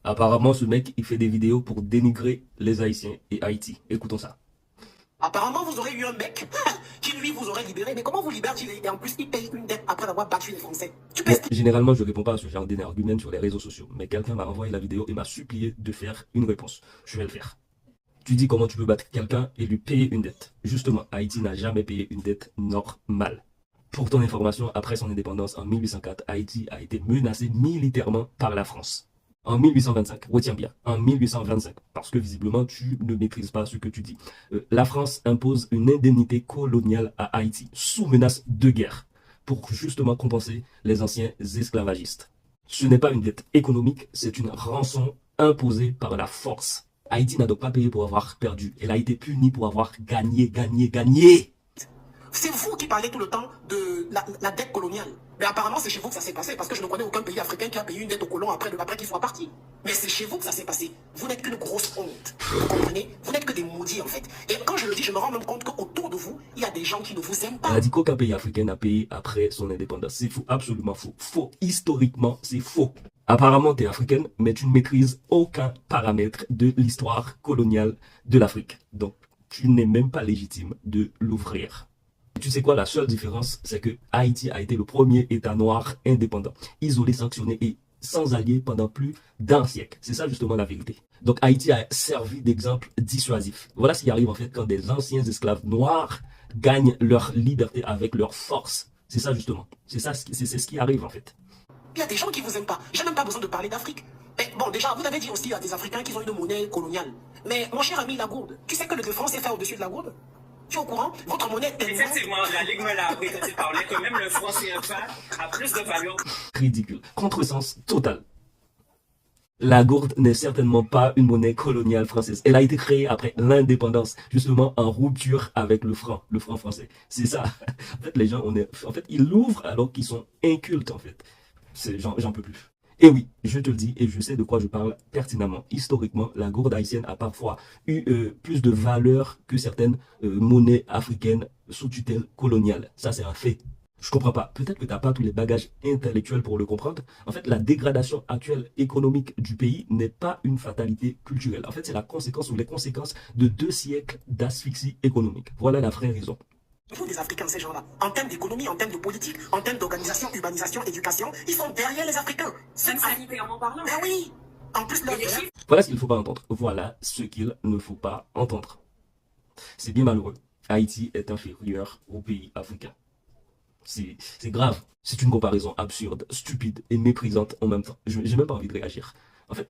Apparemment, ce mec, il fait des vidéos pour dénigrer les Haïtiens et Haïti. Écoutons ça. Apparemment, vous aurez eu un mec qui, lui, vous aurait libéré. Mais comment vous libère-t-il? Et en plus, il paye une dette après avoir battu les Français. Généralement, je ne réponds pas à ce genre d'énergumène sur les réseaux sociaux. Mais quelqu'un m'a envoyé la vidéo et m'a supplié de faire une réponse. Je vais le faire. Tu dis comment tu peux battre quelqu'un et lui payer une dette. Justement, Haïti n'a jamais payé une dette normale. Pour ton information, après son indépendance en 1804, Haïti a été menacé militairement par la France. En 1825, retiens bien, en 1825, parce que visiblement tu ne maîtrises pas ce que tu dis. La France impose une indemnité coloniale à Haïti, sous menace de guerre, pour justement compenser les anciens esclavagistes. Ce n'est pas une dette économique, c'est une rançon imposée par la force. Haïti n'a donc pas payé pour avoir perdu, elle a été punie pour avoir gagné. C'est vous qui parlez tout le temps de la dette coloniale. Mais apparemment, c'est chez vous que ça s'est passé, parce que je ne connais aucun pays africain qui a payé une dette aux colons après qu'ils soient partis. Mais c'est chez vous que ça s'est passé. Vous n'êtes qu'une grosse honte. Vous comprenez? Vous n'êtes que des maudits, en fait. Et quand je le dis, je me rends même compte qu'autour de vous, il y a des gens qui ne vous aiment pas. Elle a dit qu'aucun pays africain n'a payé après son indépendance. C'est faux, absolument faux. Faux, historiquement, c'est faux. Apparemment, tu es africaine, mais tu ne maîtrises aucun paramètre de l'histoire coloniale de l'Afrique. Donc, tu n'es même pas légitime de l'ouvrir. Tu sais quoi, la seule différence, c'est que Haïti a été le premier État noir indépendant, isolé, sanctionné et sans alliés pendant plus d'un siècle. C'est ça justement la vérité. Donc Haïti a servi d'exemple dissuasif. Voilà ce qui arrive en fait quand des anciens esclaves noirs gagnent leur liberté avec leur force. C'est ça justement. C'est ce qui arrive en fait. Il y a des gens qui vous aiment pas. J'ai même pas besoin de parler d'Afrique. Mais bon, déjà, vous avez dit aussi à des Africains qu'ils ont une monnaie coloniale. Mais mon cher ami Lagourde, tu sais que le franc c'est fait au-dessus de la gourde? Tu es au courant? Votre monnaie est tellement... Effectivement, la Ligue me l'a appris quand il parlait que même le franc CFA a plus de valeur. Ridicule. Contresens total. La gourde n'est certainement pas une monnaie coloniale française. Elle a été créée après l'indépendance, justement en rupture avec le franc français. C'est ça. En fait, les gens, ils l'ouvrent alors qu'ils sont incultes, en fait. J'en peux plus. Et oui, je te le dis et je sais de quoi je parle pertinemment. Historiquement, la gourde haïtienne a parfois eu plus de valeur que certaines monnaies africaines sous tutelle coloniale. Ça, c'est un fait. Je comprends pas. Peut-être que tu n'as pas tous les bagages intellectuels pour le comprendre. En fait, la dégradation actuelle économique du pays n'est pas une fatalité culturelle. En fait, c'est la conséquence ou les conséquences de 2 siècles d'asphyxie économique. Voilà la vraie raison. Tous les Africains, ces gens-là, en termes d'économie, en termes de politique, en termes d'organisation, urbanisation, éducation, ils sont derrière les Africains. Même sanitairement parlant. Ben oui. En plus, leur... Voilà ce qu'il ne faut pas entendre. Voilà ce qu'il ne faut pas entendre. C'est bien malheureux. Haïti est inférieur aux pays africains. C'est grave. C'est une comparaison absurde, stupide et méprisante en même temps. Je n'ai même pas envie de réagir.